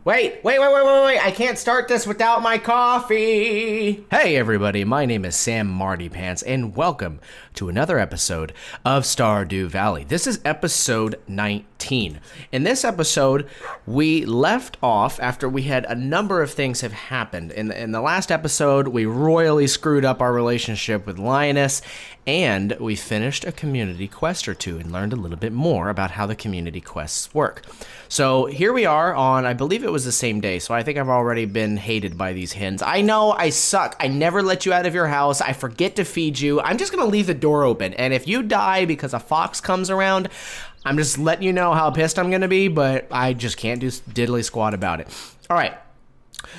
Wait. I can't start this without my coffee. Hey, everybody. My name is Samarty Pants, and welcome to another episode of Stardew Valley. This is episode 19. In this episode, we left off after we had a number of things have happened. In the last episode, we royally screwed up our relationship with Lioness, and we finished a community quest or two and learned a little bit more about how the community quests work. So here we are on, I believe it was the same day, so I think I've already been hated by these hens. I know, I suck. I never let you out of your house. I forget to feed you. I'm just gonna leave the door open, and if you die because a fox comes around, I'm just letting you know how pissed I'm gonna be, but I just can't do diddly squat about it. All right.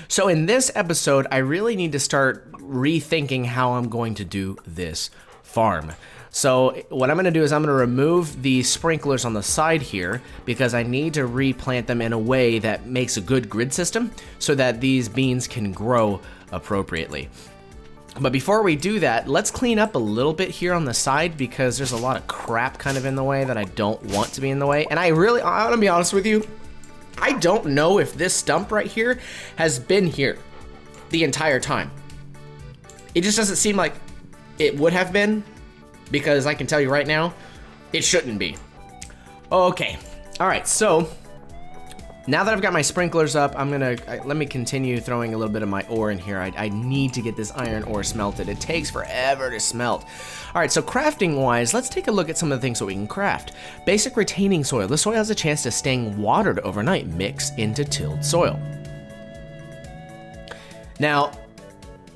So in this episode, I really need to start rethinking how I'm going to do this farm. So what I'm going to do is I'm going to remove the sprinklers on the side here because I need to replant them in a way that makes a good grid system so that these beans can grow appropriately. But before we do that, let's clean up a little bit here on the side because there's a lot of crap kind of in the way that I don't want to be in the way. And I want to be honest with you, I don't know if this stump right here has been here the entire time. It just doesn't seem like it would have been, because I can tell you right now, it shouldn't be. Okay, all right, so now that I've got my sprinklers up, let me continue throwing a little bit of my ore in here. I need to get this iron ore smelted. It takes forever to smelt. All right, so crafting wise, let's take a look at some of the things that we can craft. Basic retaining soil. This soil has a chance to staying watered overnight. Mix into tilled soil. Now,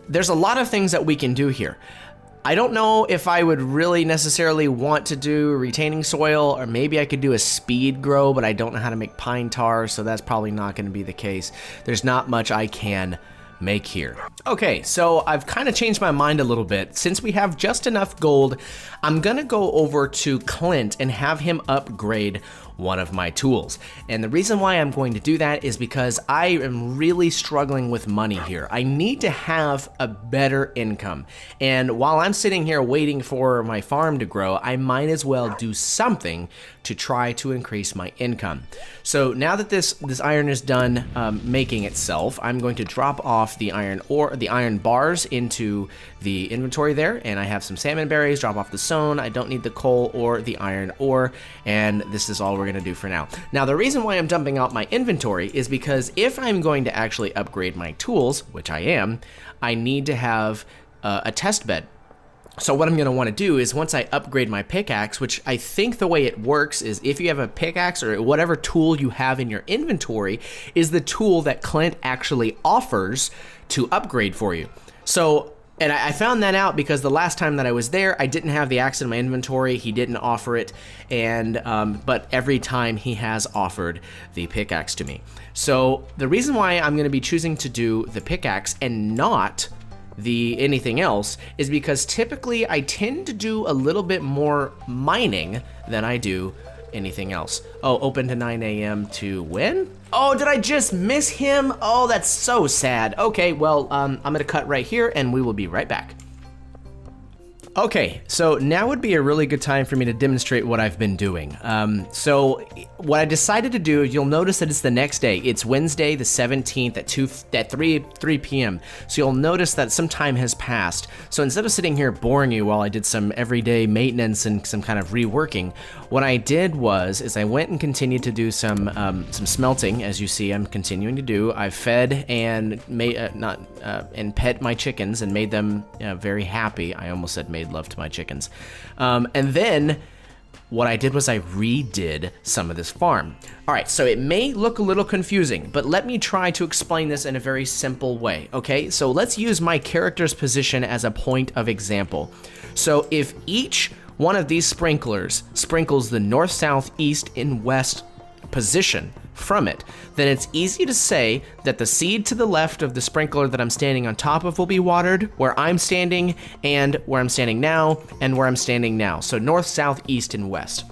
there's a lot of things that we can do here. I don't know if I would really necessarily want to do retaining soil, or maybe I could do a speed grow, but I don't know how to make pine tar, so that's probably not going to be the case. There's not much I can make here. Okay, so I've kind of changed my mind a little bit. Since we have just enough gold, I'm going to go over to Clint and have him upgrade one of my tools. And the reason why I'm going to do that is because I am really struggling with money here. I need to have a better income. And while I'm sitting here waiting for my farm to grow, I might as well do something to try to increase my income. So now that this iron is done making itself, I'm going to drop off the iron bars into the inventory there, and I have some salmon berries, drop off the stone. I don't need the coal or the iron ore, and this is all we're gonna do for now. Now, the reason why I'm dumping out my inventory is because if I'm going to actually upgrade my tools, which I am, I need to have a test bed. So what I'm going to want to do is once I upgrade my pickaxe, which I think the way it works is if you have a pickaxe or whatever tool you have in your inventory is the tool that Clint actually offers to upgrade for you. So, and I found that out because the last time that I was there, I didn't have the axe in my inventory. He didn't offer it, and but every time he has offered the pickaxe to me. So the reason why I'm going to be choosing to do the pickaxe and not anything else is because typically I tend to do a little bit more mining than I do anything else. Oh, open to 9 a.m. to when? Oh, did I just miss him? Oh, that's so sad. Okay, well, I'm gonna cut right here and we will be right back. Okay, so now would be a really good time for me to demonstrate what I've been doing. So what I decided to do, you'll notice that it's the next day. It's Wednesday the 17th at 3 p.m. So you'll notice that some time has passed. So instead of sitting here boring you while I did some everyday maintenance and some kind of reworking, what I did is I went and continued to do some smelting. As you see, I'm continuing to do. I fed and and pet my chickens and made them very happy. I almost said made love to my chickens. And then what I did was I redid some of this farm. All right, so it may look a little confusing, but let me try to explain this in a very simple way, okay? So let's use my character's position as a point of example. So if each one of these sprinklers sprinkles the north, south, east, and west position from it, then it's easy to say that the seed to the left of the sprinkler that I'm standing on top of will be watered, where I'm standing, and where I'm standing now, and where I'm standing now. So north, south, east, and west.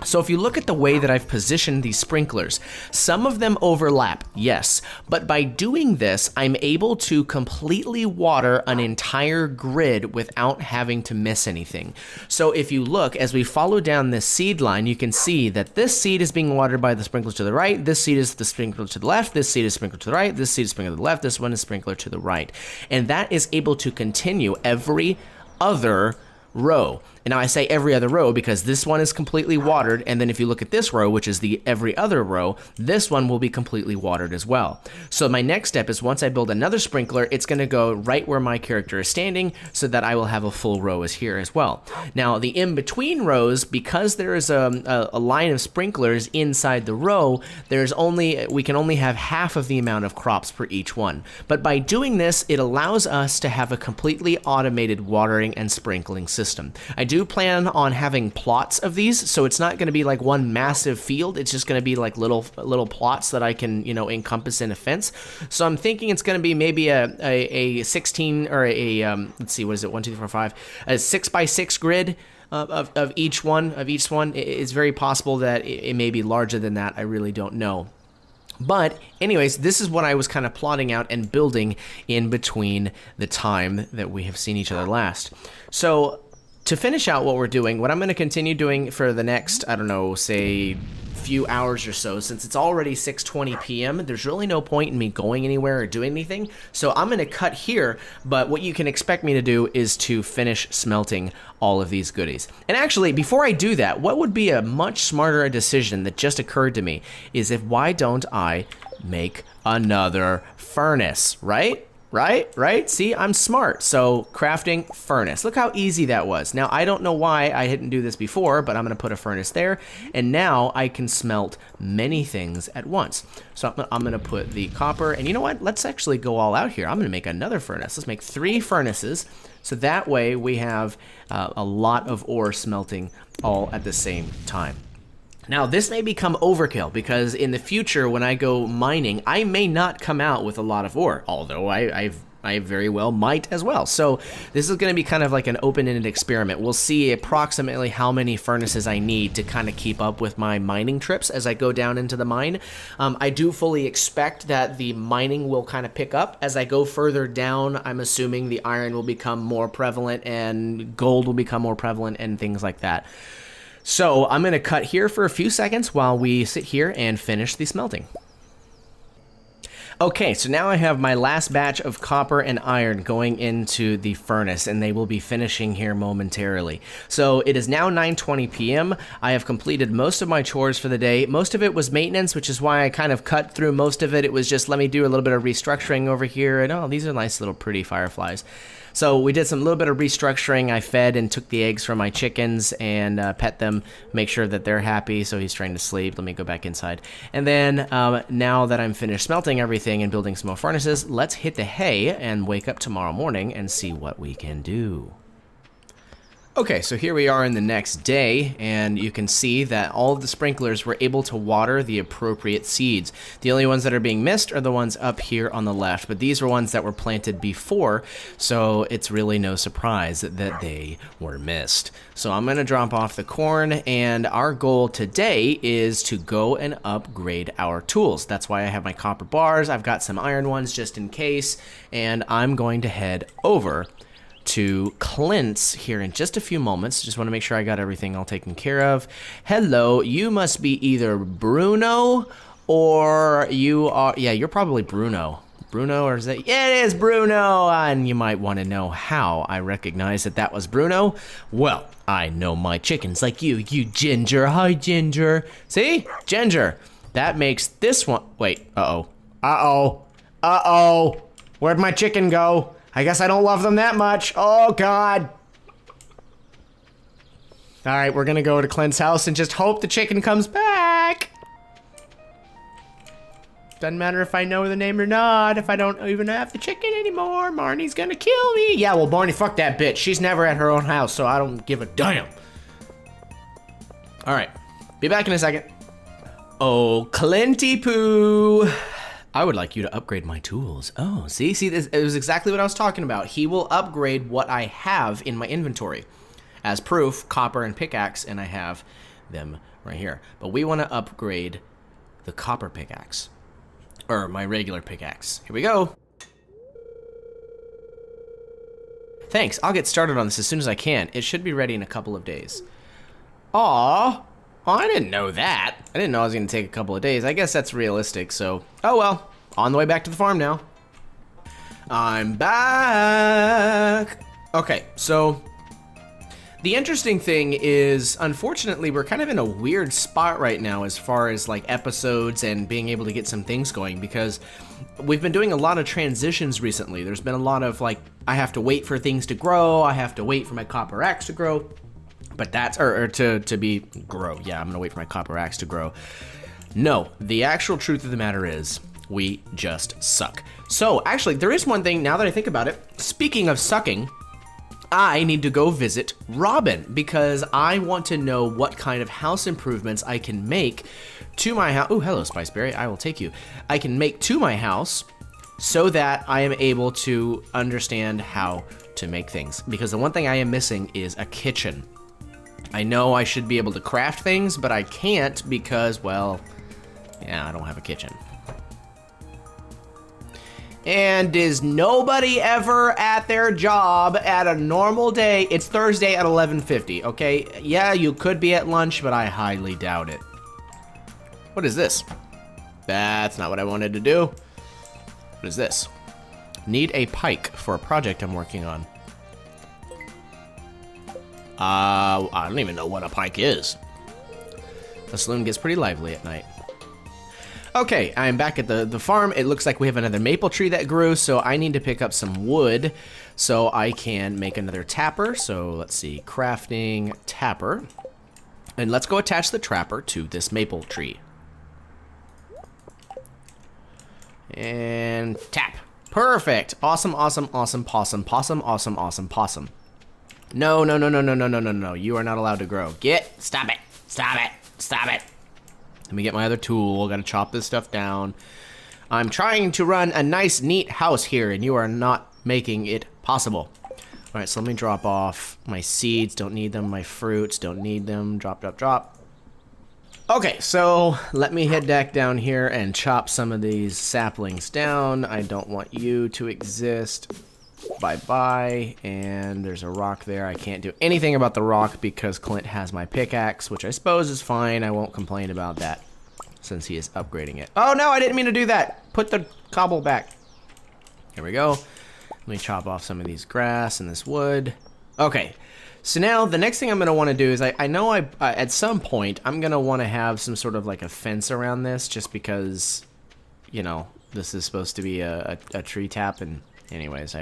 So if you look at the way that I've positioned these sprinklers, some of them overlap, yes, but by doing this, I'm able to completely water an entire grid without having to miss anything. So if you look, as we follow down this seed line, you can see that this seed is being watered by the sprinkler to the right, this seed is the sprinkler to the left, this seed is sprinkler to the right, this seed is sprinkler to the left, this one is sprinkler to the right. And that is able to continue every other row. And now I say every other row because this one is completely watered, and then if you look at this row, which is the every other row, this one will be completely watered as well. So my next step is once I build another sprinkler, it's going to go right where my character is standing so that I will have a full row as here as well. Now the in-between rows, because there is a line of sprinklers inside the row, we can only have half of the amount of crops per each one. But by doing this, it allows us to have a completely automated watering and sprinkling system. I do plan on having plots of these, so it's not going to be like one massive field. It's just going to be like little plots that I can, encompass in a fence. So I'm thinking it's going to be maybe a 16 or let's see, what is it? 1, 2, 3, 4, 5, a 6x6 grid of each one. It's very possible that it may be larger than that. I really don't know. But anyways, this is what I was kind of plotting out and building in between the time that we have seen each other last. So to finish out what we're doing, what I'm going to continue doing for the next, I don't know, say few hours or so, since it's already 6:20 p.m., there's really no point in me going anywhere or doing anything. So I'm going to cut here, but what you can expect me to do is to finish smelting all of these goodies. And actually, before I do that, what would be a much smarter decision that just occurred to me is why don't I make another furnace, right? Right? See, I'm smart. So crafting furnace. Look how easy that was. Now, I don't know why I didn't do this before, but I'm going to put a furnace there. And now I can smelt many things at once. So I'm going to put the copper. And you know what? Let's actually go all out here. I'm going to make another furnace. Let's make 3 furnaces. So that way we have a lot of ore smelting all at the same time. Now, this may become overkill because in the future, when I go mining, I may not come out with a lot of ore, although I very well might as well. So this is going to be kind of like an open-ended experiment. We'll see approximately how many furnaces I need to kind of keep up with my mining trips as I go down into the mine. I do fully expect that the mining will kind of pick up. As I go further down, I'm assuming the iron will become more prevalent and gold will become more prevalent and things like that. So I'm going to cut here for a few seconds while we sit here and finish the smelting. Okay, so now I have my last batch of copper and iron going into the furnace, and they will be finishing here momentarily. So it is now 9:20 p.m. I have completed most of my chores for the day. Most of it was maintenance, which is why I kind of cut through most of it. It was just let me do a little bit of restructuring over here, and oh, these are nice little pretty fireflies. So we did some little bit of restructuring. I fed and took the eggs from my chickens and pet them, make sure that they're happy. So he's trying to sleep. Let me go back inside. And then now that I'm finished smelting everything and building some more furnaces, let's hit the hay and wake up tomorrow morning and see what we can do. Okay, so here we are in the next day, and you can see that all of the sprinklers were able to water the appropriate seeds. The only ones that are being missed are the ones up here on the left, but these were ones that were planted before, so it's really no surprise that they were missed. So I'm going to drop off the corn, and our goal today is to go and upgrade our tools. That's why I have my copper bars. I've got some iron ones just in case, and I'm going to head over to Clint's here in just a few moments. Just want to make sure I got everything all taken care of. Hello, you must be either Bruno or you are, yeah, you're probably Bruno. Bruno, or is that, yeah, it is Bruno, and you might want to know how I recognize that was Bruno. Well, I know my chickens like you Ginger. Hi, Ginger. See? Ginger. That makes this one, wait, uh-oh. Where'd my chicken go? I guess I don't love them that much. Oh, God. All right, we're going to go to Clint's house and just hope the chicken comes back. Doesn't matter if I know the name or not. If I don't even have the chicken anymore, Marnie's going to kill me. Yeah, well, Barney, fuck that bitch. She's never at her own house, so I don't give a damn. All right, be back in a second. Oh, Clinty Poo. I would like you to upgrade my tools. Oh, see, this, it was exactly what I was talking about. He will upgrade what I have in my inventory. As proof, copper and pickaxe, and I have them right here. But we want to upgrade the copper pickaxe. Or my regular pickaxe. Here we go. Thanks, I'll get started on this as soon as I can. It should be ready in a couple of days. Aw, oh, I didn't know that. I didn't know it was gonna take a couple of days. I guess that's realistic, so, oh well. On the way back to the farm now. I'm back. Okay, so the interesting thing is, unfortunately, we're kind of in a weird spot right now as far as like episodes and being able to get some things going, because we've been doing a lot of transitions recently. There's been a lot of like, I have to wait for things to grow, I have to wait for my copper axe to grow, but that's, or to grow. Yeah, I'm gonna wait for my copper axe to grow. No, the actual truth of the matter is, we just suck. So actually, there is one thing, now that I think about it, speaking of sucking, I need to go visit Robin because I want to know what kind of house improvements I can make to my house. Oh, hello, Spiceberry. I will take you. I can make to my house so that I am able to understand how to make things. Because the one thing I am missing is a kitchen. I know I should be able to craft things, but I can't because, well, yeah, I don't have a kitchen. And is nobody ever at their job at a normal day? It's Thursday at 11:50, okay? Yeah, you could be at lunch, but I highly doubt it. What is this? That's not what I wanted to do. What is this? Need a pike for a project I'm working on. I don't even know what a pike is. The saloon gets pretty lively at night. Okay, I'm back at the farm. It looks like we have another maple tree that grew, so I need to pick up some wood so I can make another tapper. So let's see, crafting tapper. And let's go attach the trapper to this maple tree. And tap. Perfect. Awesome, awesome, awesome, possum, possum, awesome, awesome, possum. No, no, no, no, no, no, no, no, no. You are not allowed to grow. Stop it, stop it, stop it. Let me get my other tool. Gotta chop this stuff down. I'm trying to run a nice, neat house here, and you are not making it possible. All right, so let me drop off my seeds. Don't need them. My fruits, don't need them. Drop, drop, drop. Okay, so let me head back down here and chop some of these saplings down. I don't want you to exist. Bye-bye. And there's a rock there. I can't do anything about the rock because Clint has my pickaxe, which I suppose is fine. I won't complain about that since he is upgrading it. Oh, no, I didn't mean to do that. Put the cobble back. Here we go. Let me chop off some of these grass and this wood. Okay, so now the next thing I'm going to want to do is I know at some point I'm going to want to have some sort of like a fence around this just because, you know, this is supposed to be a tree tap. And anyways,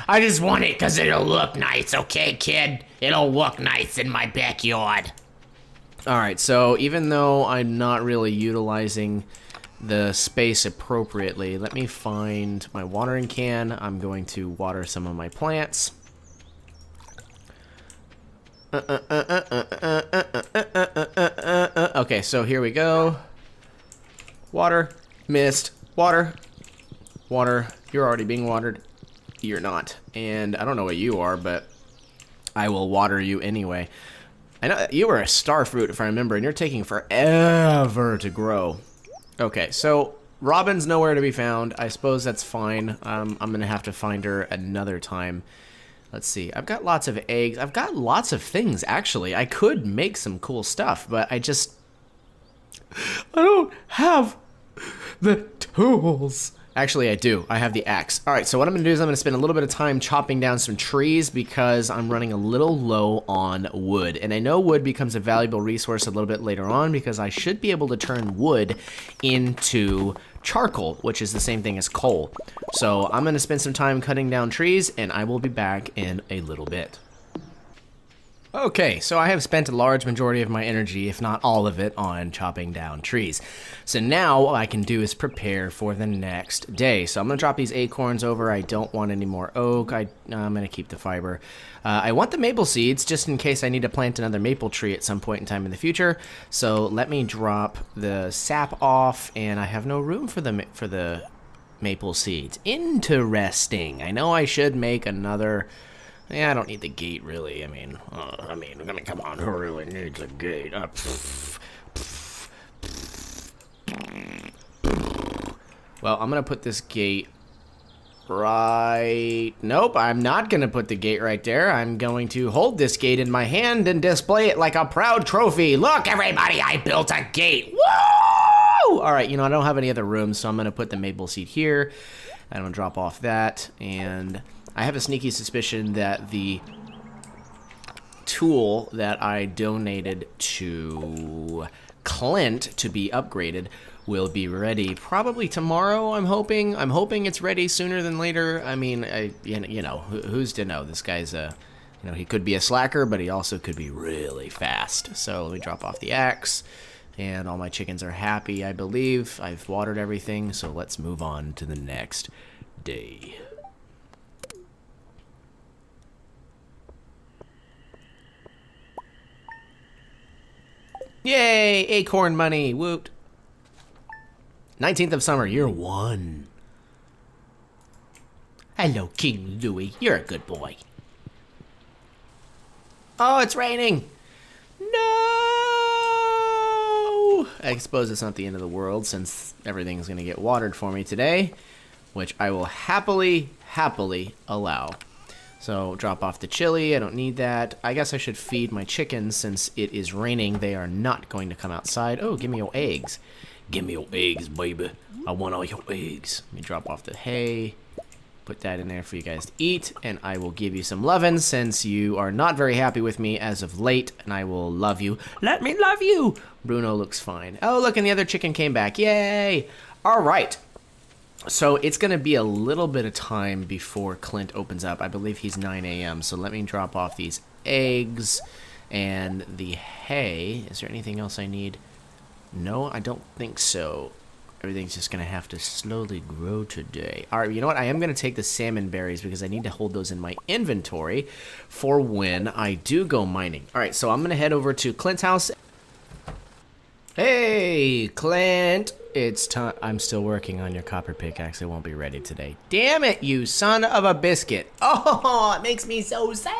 I just want it because it'll look nice, okay, kid? It'll look nice in my backyard. All right, so even though I'm not really utilizing the space appropriately, let me find my watering can. I'm going to water some of my plants. Okay, so here we go. Water, mist, water, water. You're already being watered. You're not. And I don't know what you are, but I will water you anyway. I know you were a star fruit, if I remember, and you're taking forever to grow. Okay, so Robin's nowhere to be found. I suppose that's fine. I'm going to have to find her another time. Let's see. I've got lots of eggs. I've got lots of things, actually. I could make some cool stuff, but I don't have the tools. Actually, I do. I have the axe. All right, so what I'm going to do is I'm going to spend a little bit of time chopping down some trees because I'm running a little low on wood. And I know wood becomes a valuable resource a little bit later on because I should be able to turn wood into charcoal, which is the same thing as coal. So I'm going to spend some time cutting down trees, and I will be back in a little bit. Okay, so I have spent a large majority of my energy, if not all of it, on chopping down trees. So now what I can do is prepare for the next day. So I'm going to drop these acorns over. I don't want any more oak. I'm going to keep the fiber. I want the maple seeds just in case I need to plant another maple tree at some point in time in the future. So let me drop the sap off, and I have no room for the maple seeds. Interesting. I know I should make another... Yeah, I don't need the gate, really. I mean, come on, who really needs a gate? Well, I'm going to put this gate right... Nope, I'm not going to put the gate right there. I'm going to hold this gate in my hand and display it like a proud trophy. Look, everybody, I built a gate. Woo! All right, you know, I don't have any other rooms, so I'm going to put the maple seed here. I'm going to drop off that. And I have a sneaky suspicion that the tool that I donated to Clint to be upgraded will be ready probably tomorrow. I'm hoping it's ready sooner than later. I mean, you know, who's to know? This guy's you know, he could be a slacker, but he also could be really fast. So let me drop off the axe, and all my chickens are happy, I believe. I've watered everything, so let's move on to the next day. Yay, acorn money, woot. 19th of summer, year 1. Hello, King Louie. You're a good boy. Oh, it's raining. No! I suppose it's not the end of the world since everything's going to get watered for me today, which I will happily allow. So drop off the chili. I don't need that. I guess I should feed my chickens since it is raining. They are not going to come outside. Oh, give me your eggs. Give me your eggs, baby. I want all your eggs. Let me drop off the hay. Put that in there for you guys to eat. And I will give you some lovin' since you are not very happy with me as of late. And I will love you. Let me love you. Bruno looks fine. Oh, look, and the other chicken came back. Yay. All right. So it's going to be a little bit of time before Clint opens up. I believe he's 9 a.m. So let me drop off these eggs and the hay. Is there anything else I need? No, I don't think so. Everything's just going to have to slowly grow today. All right, you know what? I am going to take the salmon berries because I need to hold those in my inventory for when I do go mining. All right, so I'm going to head over to Clint's house. Hey, Clint. It's time. I'm still working on your copper pickaxe. It won't be ready today. Damn it, you son of a biscuit. Oh, it makes me so sad.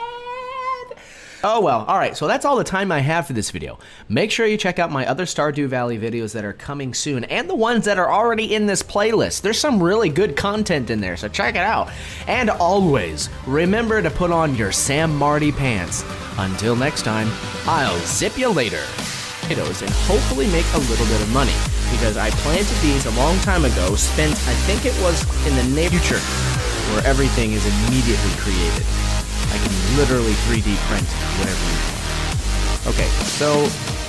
Oh well, alright, so that's all the time I have for this video. Make sure you check out my other Stardew Valley videos that are coming soon, and the ones that are already in this playlist. There's some really good content in there, so check it out. And always, remember to put on your Samarty pants. Until next time, I'll zip you later. Potatoes and hopefully make a little bit of money, because I planted these a long time ago, spent, I think it was in the near future, where everything is immediately created. I can literally 3D print whatever you want. Okay, so